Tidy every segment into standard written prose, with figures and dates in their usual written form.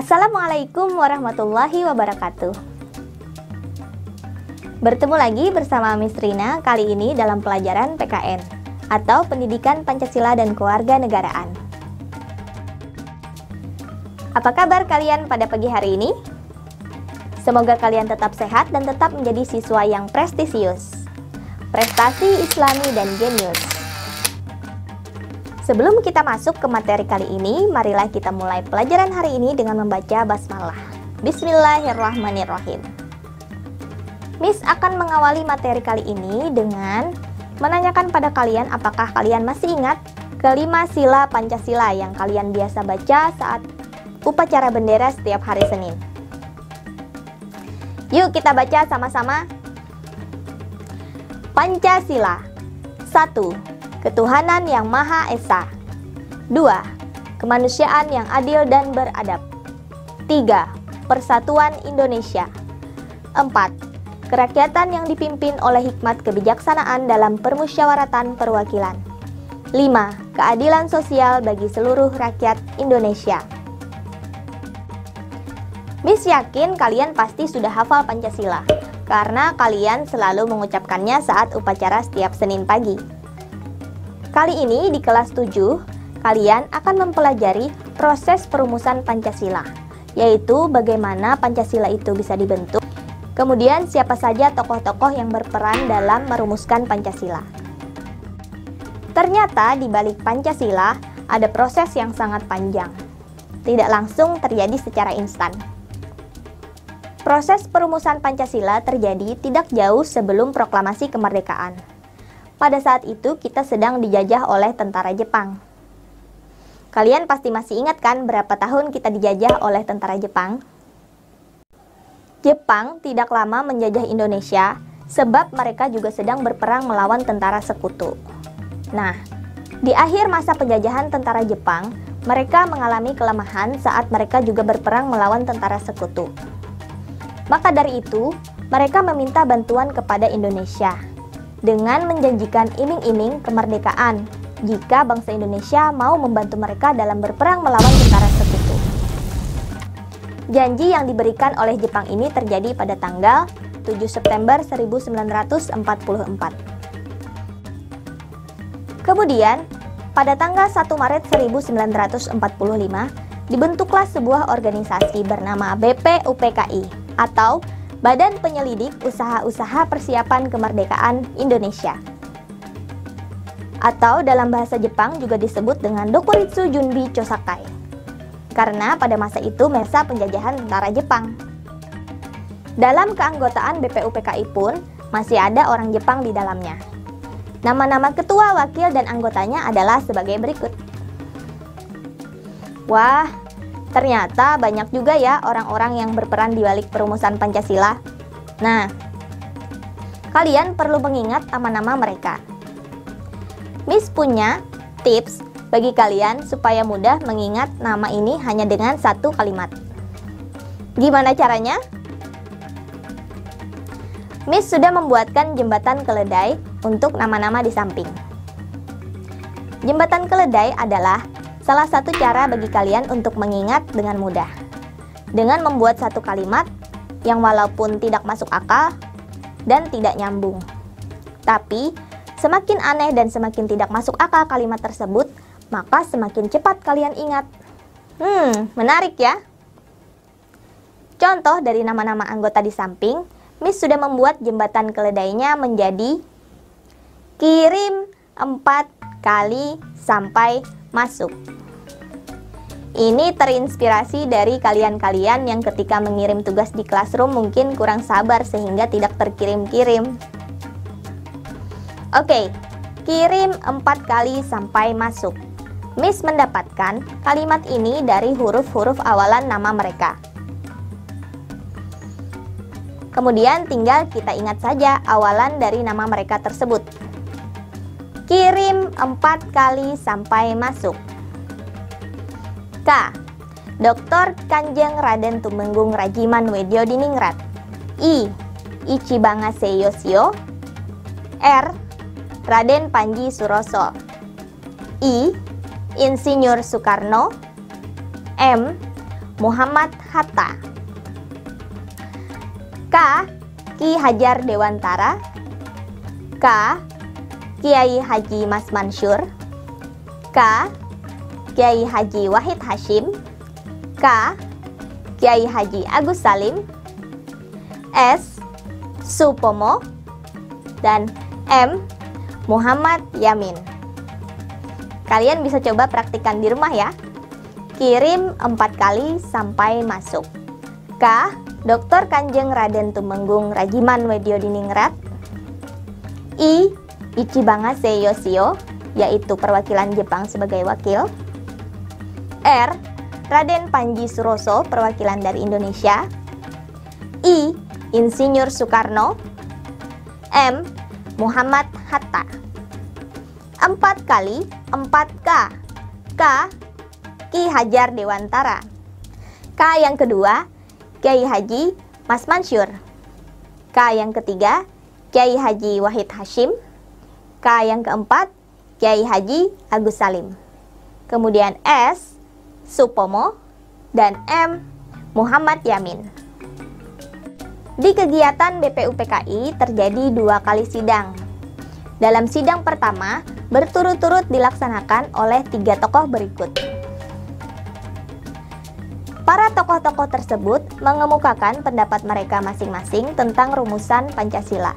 Assalamualaikum warahmatullahi wabarakatuh. Bertemu lagi bersama Miss Rina kali ini dalam pelajaran PKN atau Pendidikan Pancasila dan Kewarganegaraan. Apa kabar kalian pada pagi hari ini? Semoga kalian tetap sehat dan tetap menjadi siswa yang prestisius, prestasi Islami dan jenius. Sebelum kita masuk ke materi kali ini, marilah kita mulai pelajaran hari ini dengan membaca basmalah. Bismillahirrahmanirrahim. Miss akan mengawali materi kali ini dengan menanyakan pada kalian apakah kalian masih ingat kelima sila Pancasila yang kalian biasa baca saat upacara bendera setiap hari Senin. Yuk kita baca sama-sama. Pancasila. 1. Ketuhanan yang Maha Esa. 2. Kemanusiaan yang adil dan beradab. 3. Persatuan Indonesia. 4. Kerakyatan yang dipimpin oleh hikmat kebijaksanaan dalam permusyawaratan perwakilan. 5. Keadilan sosial bagi seluruh rakyat Indonesia. Miss yakin kalian pasti sudah hafal Pancasila, karena kalian selalu mengucapkannya saat upacara setiap Senin pagi. Kali ini di kelas 7, kalian akan mempelajari proses perumusan Pancasila, yaitu bagaimana Pancasila itu bisa dibentuk, kemudian siapa saja tokoh-tokoh yang berperan dalam merumuskan Pancasila. Ternyata di balik Pancasila ada proses yang sangat panjang, tidak langsung terjadi secara instan. Proses perumusan Pancasila terjadi tidak jauh sebelum proklamasi kemerdekaan. Pada saat itu kita sedang dijajah oleh tentara Jepang. Kalian pasti masih ingat kan berapa tahun kita dijajah oleh tentara Jepang? Jepang tidak lama menjajah Indonesia sebab mereka juga sedang berperang melawan tentara sekutu. Nah, di akhir masa penjajahan tentara Jepang, mereka mengalami kelemahan saat mereka juga berperang melawan tentara sekutu. Maka dari itu, mereka meminta bantuan kepada Indonesia dengan menjanjikan iming-iming kemerdekaan jika bangsa Indonesia mau membantu mereka dalam berperang melawan tentara sekutu. Janji yang diberikan oleh Jepang ini terjadi pada tanggal 7 September 1944. Kemudian, pada tanggal 1 Maret 1945, dibentuklah sebuah organisasi bernama BPUPKI atau Badan Penyelidik Usaha-Usaha Persiapan Kemerdekaan Indonesia. Atau dalam bahasa Jepang juga disebut dengan Dokuritsu Junbi Chosakai. Karena pada masa itu masa penjajahan tentara Jepang. Dalam keanggotaan BPUPKI pun masih ada orang Jepang di dalamnya. Nama-nama ketua, wakil, dan anggotanya adalah sebagai berikut. Wah, ternyata banyak juga ya orang-orang yang berperan di balik perumusan Pancasila. Nah, kalian perlu mengingat nama-nama mereka. Miss punya tips bagi kalian supaya mudah mengingat nama ini hanya dengan satu kalimat. Gimana caranya? Miss sudah membuatkan jembatan keledai untuk nama-nama di samping. Jembatan keledai adalah salah satu cara bagi kalian untuk mengingat dengan mudah. Dengan membuat satu kalimat yang walaupun tidak masuk akal dan tidak nyambung. Tapi, semakin aneh dan semakin tidak masuk akal kalimat tersebut, maka semakin cepat kalian ingat. Menarik ya? Contoh dari nama-nama anggota di samping, Miss sudah membuat jembatan keledainya menjadi kirim 4 kali sampai masuk. Ini terinspirasi dari kalian-kalian yang ketika mengirim tugas di classroom mungkin kurang sabar sehingga tidak terkirim-kirim. Oke, kirim 4 kali sampai masuk. Miss mendapatkan kalimat ini dari huruf-huruf awalan nama mereka. Kemudian tinggal kita ingat saja awalan dari nama mereka tersebut. Kirim 4 kali sampai masuk. K. Dr. Kanjeng Raden Tumenggung Rajiman Wedyo Diningrat. I. Ichibanga Seiyosio. R. Raden Panji Suroso. I. Insinyur Soekarno. M. Muhammad Hatta. K. Ki Hajar Dewantara. K. Kiai Haji Mas Mansur. K. Kiai Haji Wahid Hashim. K. Kiai Haji Agus Salim. S. Supomo. Dan M. Muhammad Yamin. Kalian bisa coba praktikkan di rumah ya. Kirim 4 kali sampai masuk. K. Dr. Kanjeng Raden Tumenggung Rajiman Wedyodiningrat. I. Ichibangase Yoshio, yaitu perwakilan Jepang sebagai wakil. R. Raden Panji Suroso, perwakilan dari Indonesia. I. Insinyur Soekarno. M. Muhammad Hatta. 4 kali 4K. K. Ki Hajar Dewantara. K yang kedua, Kiai Haji Mas Mansur. K yang ketiga, Kiai Haji Wahid Hashim. K yang keempat, Kiai Haji Agus Salim. Kemudian S. Supomo. Dan M. Muhammad Yamin. Di kegiatan BPUPKI terjadi 2 kali sidang. Dalam sidang pertama, berturut-turut dilaksanakan oleh 3 tokoh berikut. Para tokoh-tokoh tersebut mengemukakan pendapat mereka masing-masing tentang rumusan Pancasila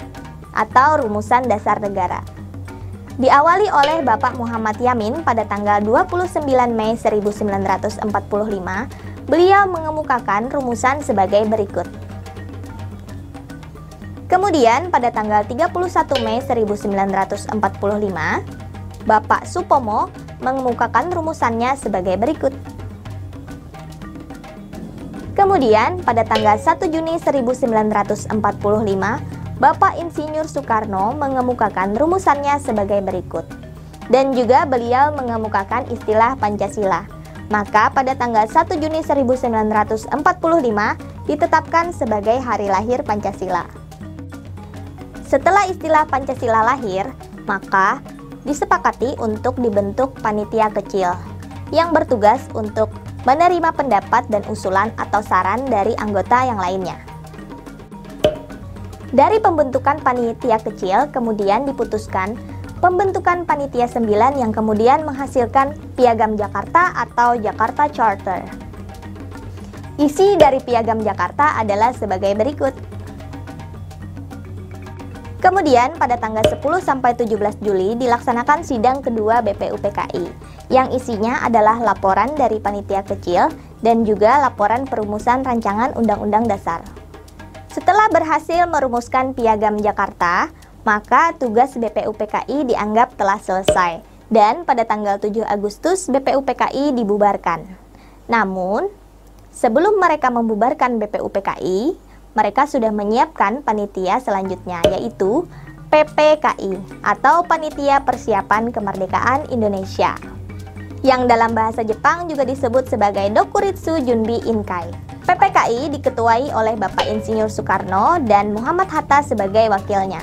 atau rumusan dasar negara. Diawali oleh Bapak Muhammad Yamin pada tanggal 29 Mei 1945, beliau mengemukakan rumusan sebagai berikut. Kemudian pada tanggal 31 Mei 1945, Bapak Supomo mengemukakan rumusannya sebagai berikut. Kemudian pada tanggal 1 Juni 1945, Bapak Insinyur Soekarno mengemukakan rumusannya sebagai berikut. Dan juga beliau mengemukakan istilah Pancasila. Maka pada tanggal 1 Juni 1945 ditetapkan sebagai hari lahir Pancasila. Setelah istilah Pancasila lahir, maka disepakati untuk dibentuk panitia kecil yang bertugas untuk menerima pendapat dan usulan atau saran dari anggota yang lainnya. Dari pembentukan panitia kecil kemudian diputuskan pembentukan panitia 9 yang kemudian menghasilkan Piagam Jakarta atau Jakarta Charter. Isi dari Piagam Jakarta adalah sebagai berikut. Kemudian pada tanggal 10 sampai 17 Juli dilaksanakan sidang kedua BPUPKI yang isinya adalah laporan dari panitia kecil dan juga laporan perumusan rancangan Undang-Undang Dasar. Setelah berhasil merumuskan Piagam Jakarta, maka tugas BPUPKI dianggap telah selesai dan pada tanggal 7 Agustus BPUPKI dibubarkan. Namun, sebelum mereka membubarkan BPUPKI, mereka sudah menyiapkan panitia selanjutnya, yaitu PPKI atau Panitia Persiapan Kemerdekaan Indonesia, yang dalam bahasa Jepang juga disebut sebagai Dokuritsu Junbi Inkai. PPKI diketuai oleh Bapak Insinyur Soekarno dan Muhammad Hatta sebagai wakilnya.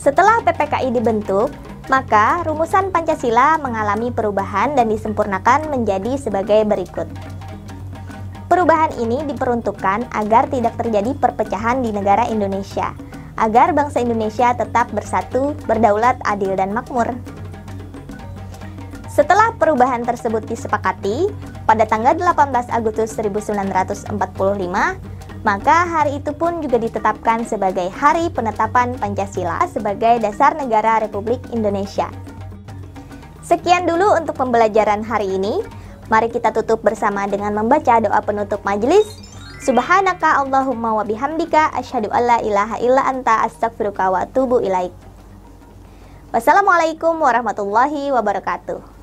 Setelah PPKI dibentuk, maka rumusan Pancasila mengalami perubahan dan disempurnakan menjadi sebagai berikut. Perubahan ini diperuntukkan agar tidak terjadi perpecahan di negara Indonesia, agar bangsa Indonesia tetap bersatu, berdaulat, adil, dan makmur. Setelah perubahan tersebut disepakati, pada tanggal 18 Agustus 1945, maka hari itu pun juga ditetapkan sebagai Hari Penetapan Pancasila sebagai dasar negara Republik Indonesia. Sekian dulu untuk pembelajaran hari ini. Mari kita tutup bersama dengan membaca doa penutup majelis. Subhanaka Allahumma wa bihamdika asyhadu alla ilaha illa anta astaghfiruka wa atubu ilaik. Wassalamualaikum warahmatullahi wabarakatuh.